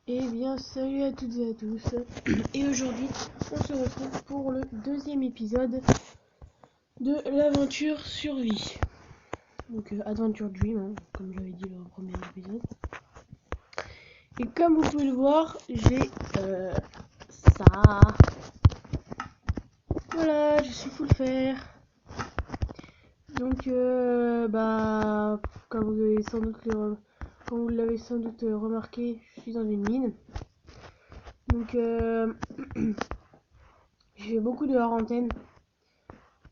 Eh bien, salut à toutes et à tous. Et aujourd'hui, on se retrouve pour le deuxième épisode de l'aventure survie. Donc, Adventure Dream, hein, comme j'avais dit dans le premier épisode. Et comme vous pouvez le voir, j'ai ça. Voilà, je suis full fer. Donc, comme vous l'avez sans doute remarqué, je suis dans une mine. Donc, j'ai fait beaucoup de hors antenne.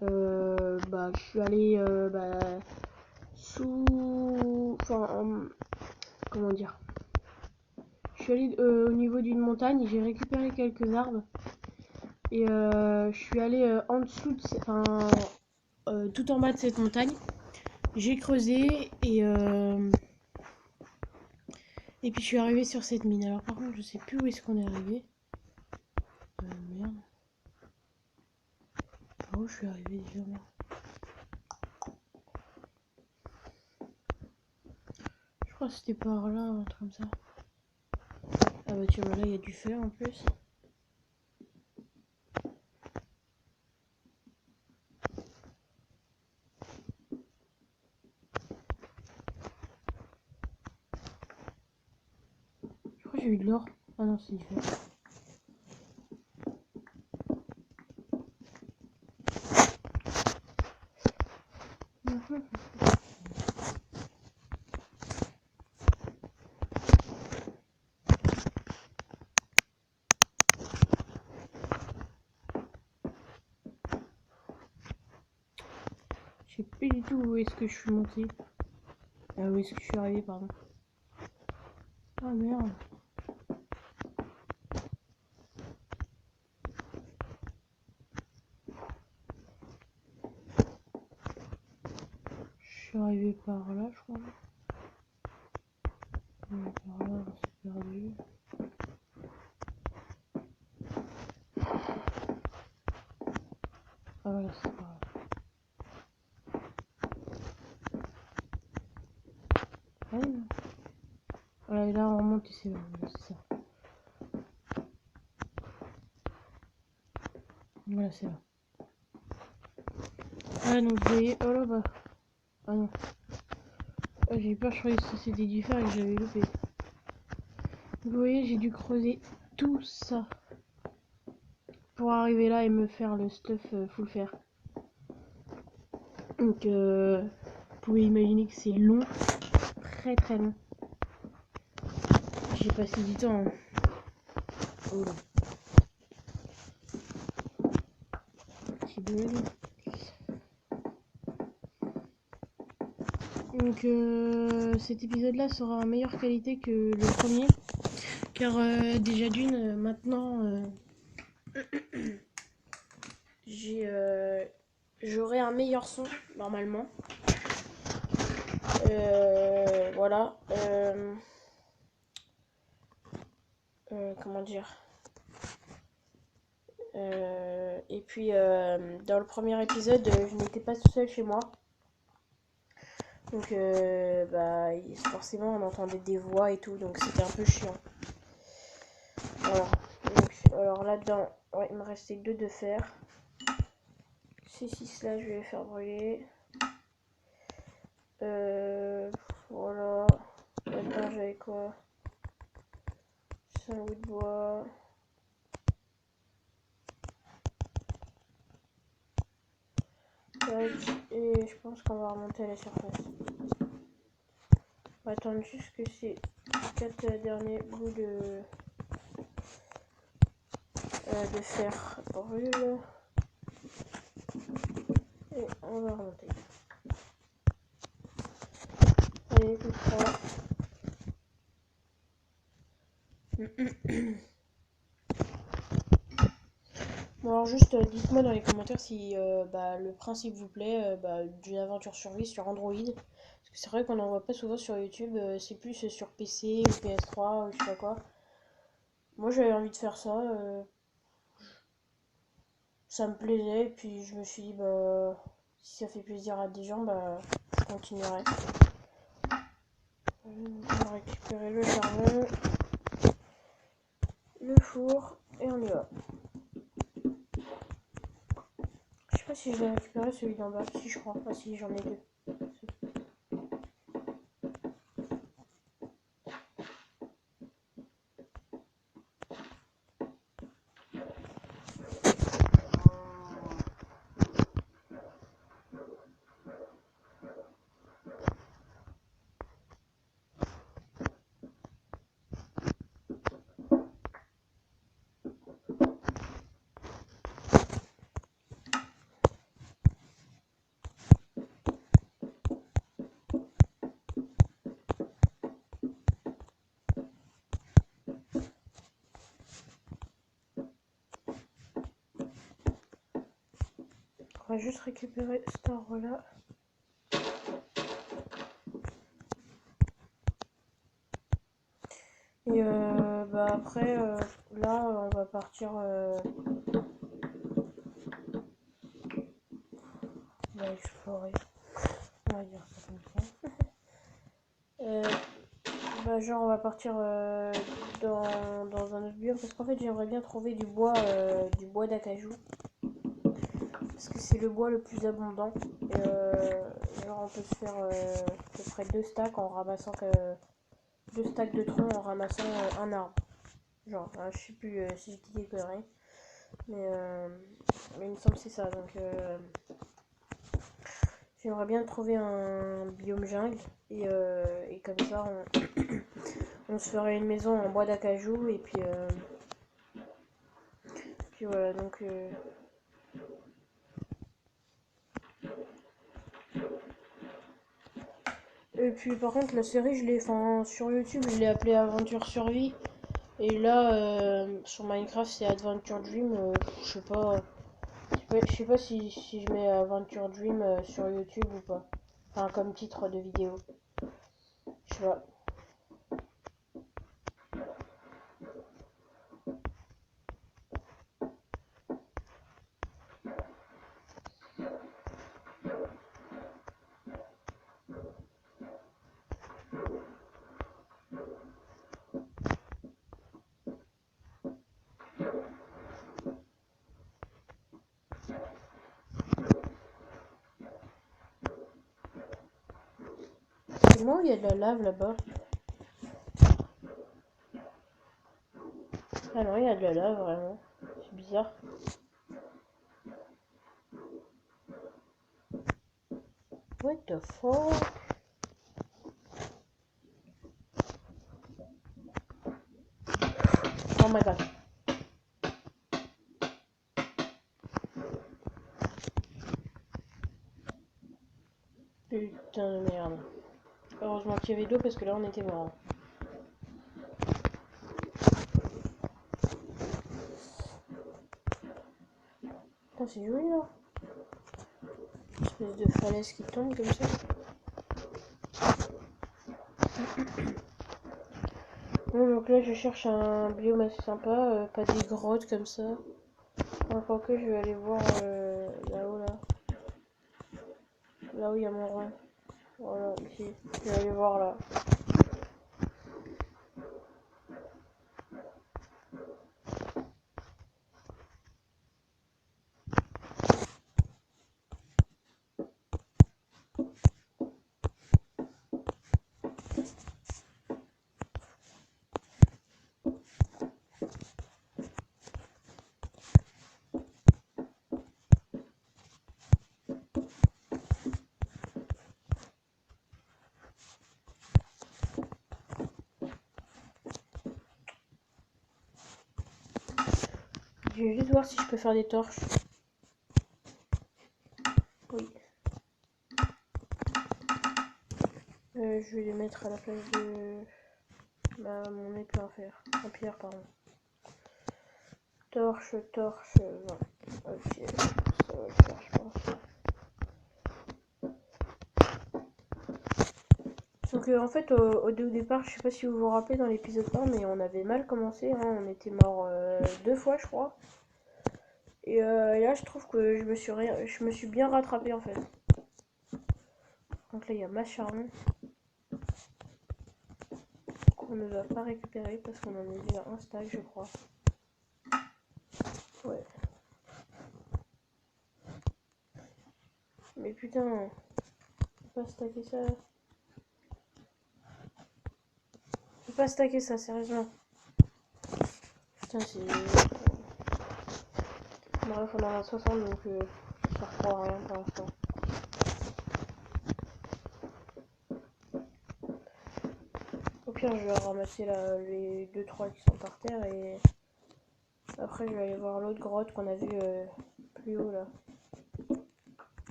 Je suis allé comment dire, je suis allé au niveau d'une montagne, j'ai récupéré quelques arbres et je suis allé en dessous de tout en bas de cette montagne. J'ai creusé et puis je suis arrivé sur cette mine. Alors par contre, je sais plus où est-ce qu'on est arrivé. Merde. Où je suis arrivé déjà, merde. Je crois que c'était par là, un truc comme ça. Ah bah tiens, là il y a du fer en plus. Je crois que j'ai eu de l'or. Ah non, c'est du fer. Je sais plus du tout où est-ce que je suis monté. Ah, où est-ce que je suis arrivé, pardon. Ah merde. Je suis arrivé par là, je crois. Par là, on s'est perdu. Ah voilà, c'est par là. Ah oui, non. Voilà, et là on remonte ici, c'est ça. Voilà, c'est là. Ah donc vous voyez, oh là bah. Ah non. Ah, j'ai eu peur, je croyais que c'était du fer et que j'avais loupé. Vous voyez, j'ai dû creuser tout ça pour arriver là et me faire le stuff full fer. Donc vous pouvez imaginer que c'est long, très très long. J'ai passé du temps. Hein. Oh là. Donc cet épisode là sera en meilleure qualité que le premier, car déjà d'une maintenant j'aurai un meilleur son normalement. Voilà. Comment dire, et puis dans le premier épisode je n'étais pas tout seul chez moi. Donc forcément on entendait des voix et tout, donc c'était un peu chiant. Voilà. Donc, alors là-dedans, ouais, il me restait 2 de fer. Ces 6 là, je vais les faire brûler. Voilà. Là-dedans, j'avais quoi? 5 bouts de bois. Et je pense qu'on va remonter à la surface. On va attendre juste que ces 4 derniers bouts de fer brûlent. Et on va remonter. Allez, tout ça. Bon alors juste dites-moi dans les commentaires si le principe vous plaît d'une aventure survie sur Android. Parce que c'est vrai qu'on n'en voit pas souvent sur YouTube, c'est plus sur PC ou PS3 ou je sais pas quoi. Moi j'avais envie de faire ça, ça me plaisait et puis je me suis dit si ça fait plaisir à des gens je continuerai. On va récupérer le charbon. le four et on y va. Je sais pas si je vais récupérer celui d'en bas. Si, je crois. Ah si, j'en ai deux. On va juste récupérer cet arbre là. Et après, là, on va partir. On va explorer. On va dire ça comme ça. Genre, on va partir dans un autre biome parce qu'en fait, j'aimerais bien trouver du bois d'acajou. Parce que c'est le bois le plus abondant. Et, genre, on peut se faire à peu près 2 stacks en ramassant 2 stacks de troncs en ramassant un arbre. Genre, je sais plus si je dis des conneries. Mais il me semble que c'est ça. Donc, j'aimerais bien trouver un biome jungle. Et comme ça, on se ferait une maison en bois d'acajou. Et puis voilà, donc... Et puis par contre la série sur YouTube je l'ai appelée Aventure Survie. Et là sur Minecraft c'est Adventure Dream. Je sais pas si je mets Adventure Dream sur YouTube ou pas. Enfin comme titre de vidéo. Je sais pas. C'est moi où il y a de la lave là-bas? Ah non, il y a de la lave vraiment. C'est bizarre. What the fuck? Oh my god. Putain de merde. Heureusement qu'il y avait d'eau parce que là on était mort. Putain c'est joli là. Une espèce de falaise qui tombe comme ça. Bon, donc là je cherche un biome assez sympa, pas des grottes comme ça. Enfin que je vais aller voir là-haut là. Là où il y a mon rang. Voilà, ici. Je vais aller voir là. Je vais juste voir si je peux faire des torches. Oui. Je vais les mettre à la place de mon épée en fer. En pierre, pardon. Torche, 20. Ok, ça va le faire, je pense. Donc en fait, au départ, je sais pas si vous vous rappelez dans l'épisode 1, mais on avait mal commencé. Hein, on était mort 2 fois, je crois. Et là, je trouve que je me suis bien rattrapé en fait. Donc là, il y a ma charbon qu'on ne va pas récupérer parce qu'on en a déjà un stack, je crois. Ouais. Mais putain, faut pas stacker ça. Faut pas stacker ça, sérieusement. Putain, c'est... Bref, on en a 60, donc ça reprend rien pour l'instant. Au pire, je vais ramasser les 2-3 qui sont par terre et après je vais aller voir l'autre grotte qu'on a vu plus haut là.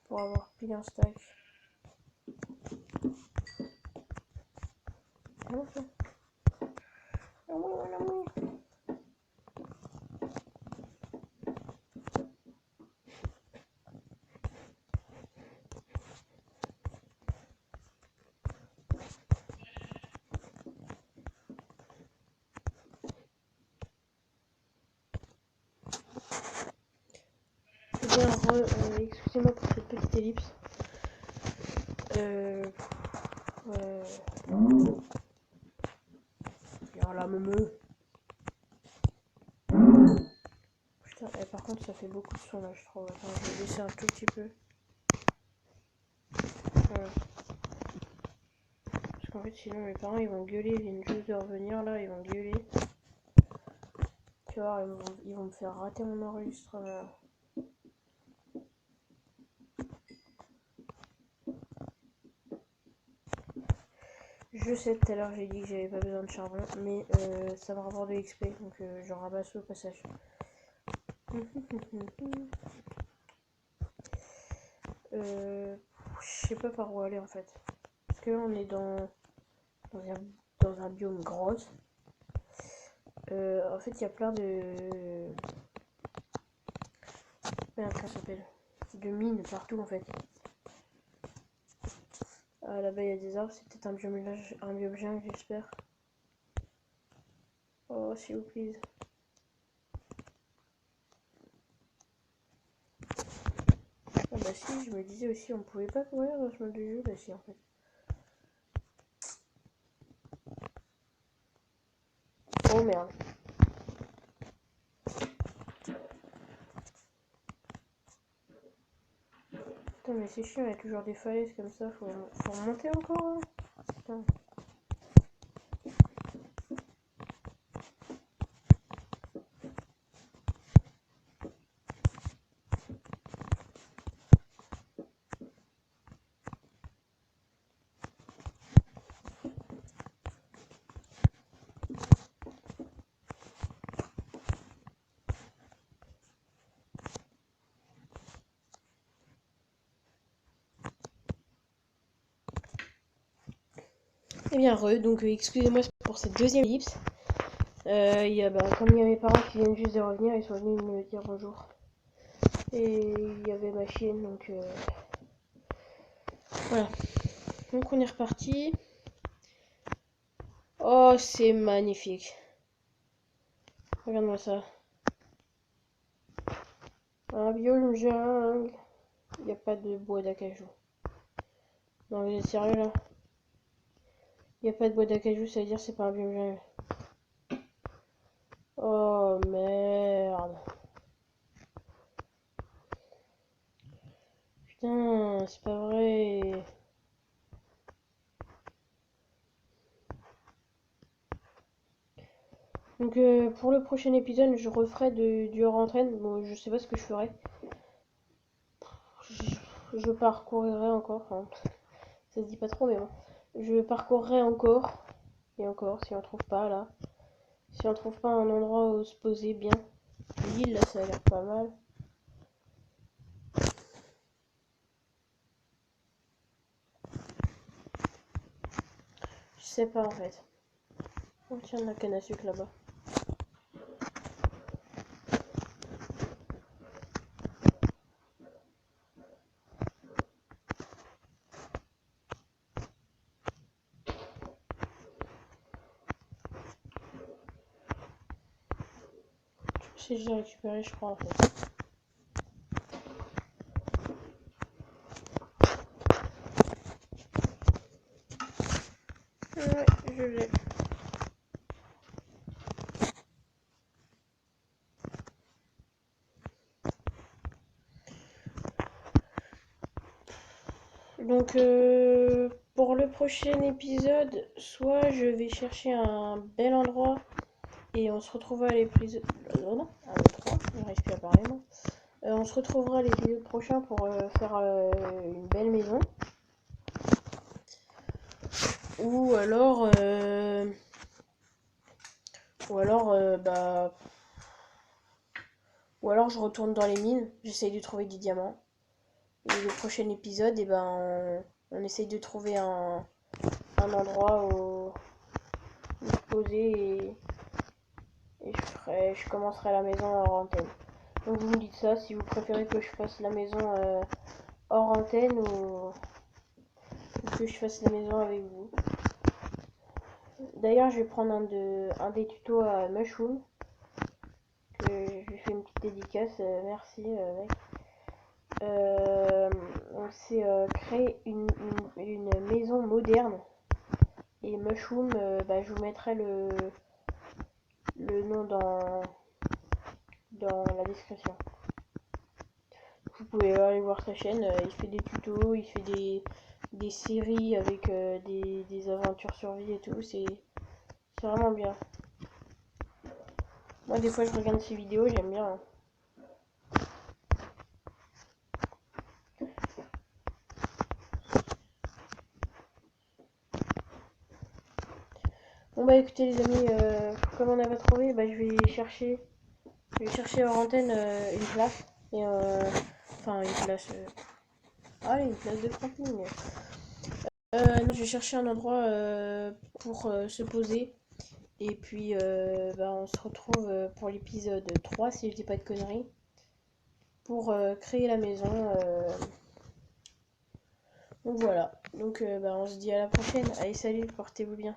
Pour avoir pile un stack. Bien, excusez-moi pour cette petite ellipse. Viens là, meumeux. Putain, par contre, ça fait beaucoup de son là, je trouve. Attends, je vais baisser un tout petit peu. Voilà. Parce qu'en fait, sinon, mes parents ils vont gueuler. Ils viennent juste de revenir là, ils vont gueuler. Tu vois, ils vont me faire rater mon enregistrement. Je sais, tout à l'heure j'ai dit que j'avais pas besoin de charbon, mais ça me rapporte de l'XP, donc je ramasse au passage. Je sais pas par où aller en fait. Parce que là on est dans un biome grotte. En fait il y a plein de... Merde, comment ça s'appelle? De mines partout en fait. Ah, là-bas il y a des arbres, c'est peut-être un biome jungle, j'espère. Oh, s'il vous plaît. Ah bah si, je me disais aussi, on pouvait pas courir dans ce mode de jeu, bah si en fait. Oh merde. Putain mais c'est chiant, il y a toujours des falaises comme ça, faut remonter encore hein. Putain. Eh bien donc excusez-moi pour cette deuxième ellipse. Comme il y a mes parents qui viennent juste de revenir, ils sont venus me dire bonjour. Et il y avait ma chienne, donc voilà. Donc on est reparti. Oh, c'est magnifique. Regarde-moi ça. Un biome jungle. Il n'y a pas de bois d'acajou. Non, vous êtes sérieux là? Il n'y a pas de bois d'acajou, ça veut dire c'est pas un biome jungle. Oh merde. Putain, c'est pas vrai. Donc pour le prochain épisode, je referai du hors-entraîne. Bon, je sais pas ce que je ferai. Je parcourirai encore. Enfin, ça se dit pas trop, mais bon. Je parcourrai encore. Et encore, si on trouve pas là. Si on trouve pas un endroit où se poser bien. L'île, là, ça a l'air pas mal. Je sais pas en fait. Oh tiens, la canne à sucre là-bas. Si j'ai récupéré, je crois en fait. Ouais, je l'ai. Donc pour le prochain épisode, soit je vais chercher un bel endroit et on se retrouvera à l'épisode... non, 1, 2, 3, je n'arrive plus à parler moi. On se retrouvera à l'épisode prochain pour faire une belle maison. Ou alors... Ou alors, ou alors je retourne dans les mines, j'essaye de trouver des diamants. Et le prochain épisode, on essaye de trouver un endroit où se poser et je commencerai la maison hors antenne. Donc vous me dites ça, si vous préférez que je fasse la maison hors antenne ou que je fasse la maison avec vous. D'ailleurs, je vais prendre un des tutos à Mushroom. Que je lui fais une petite dédicace, merci mec. C'est créer une maison moderne. Et Mushroom, je vous mettrai le nom dans la description. Vous pouvez aller voir sa chaîne, il fait des tutos, il fait des séries avec des aventures sur vie et tout, c'est vraiment bien. Moi des fois je regarde ses vidéos, j'aime bien. Hein. Bon bah écoutez les amis, comme on avait trouvé, je vais chercher hors antenne une place. Et enfin une place... allez, une place de camping. Non, je vais chercher un endroit pour se poser. Et puis on se retrouve pour l'épisode 3 si je dis pas de conneries. Pour créer la maison. Donc voilà. Donc on se dit à la prochaine. Allez salut, portez-vous bien.